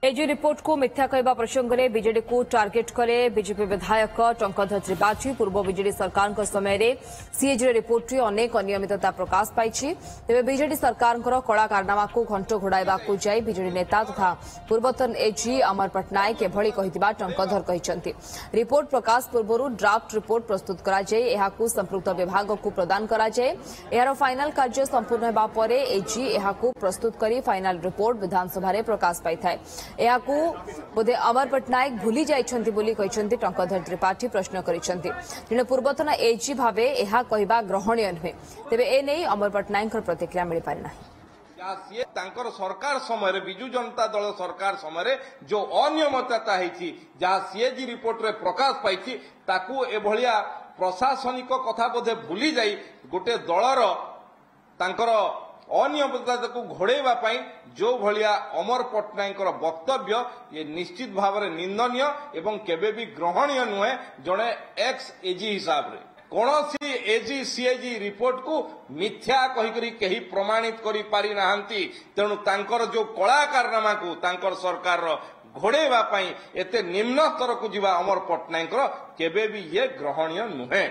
एजी report को मिथ्या कहवा प्रसंग में बीजेडी को टार्गेट कले बीजेपी विधायक टंकधर त्रिपाठी पूर्व बीजेडी सरकार समय सीएजी रिपोर्ट रे अनेक अनियमितता प्रकाश पाई तेज बीजेडी सरकार कला कारनामा को घंट घोड़ाइवा जाई बीजेडी नेता तथा पूर्वतन एजी अमर पट्टनायक एभली कहिथिबा टंकधर कहिसंति। रिपोर्ट प्रकाश पूर्व ड्राफ्ट रिपोर्ट प्रस्तुत कराई संपृक्त विभाग को प्रदान करार फाइनाल कार्य संपूर्ण होगा पर एजी प्रस्तुत कर फाइनाल रिपोर्ट विधानसभा प्रकाश पाई था। बोधे अमर पट्टनायक भूली जाइछंती बोली कहिसंती टंकधर त्रिपाठी प्रश्न करिसंती। तेणु पूर्वतन एजी भावे यह कहवा ग्रहणीय नुहे तेबे ए नै अमर पट्टनायक प्रतिक्रिया मिल पारि नाही। सरकार समय विजु जनता दल सरकार समय जो अनियमितता जहाँ सीएजी रिपोर्ट रे प्रकाश पाई ताकू एभलिया प्रशासनिक कथा बोधे भूली जाई गोटे दलर तांकर अनियमितता को घोड़ाइवा जो भलिया अमर पट्टनायक वक्तव्य ये निश्चित भाव में निंदनीय एवं केबे भी ग्रहणीय नुहे जड़े एक्स एजी हिसाब रे कौन एजी सीएजी रिपोर्ट को मिथ्या कही प्रमाणित करी पारि नाहंती। तेणु तांकर जो कला कारनामा को तांकर सरकार घोड़ाइवा एते निम्न स्तर को जीवा अमर पट्टनायक केबे भी ये ग्रहणीय नुहे।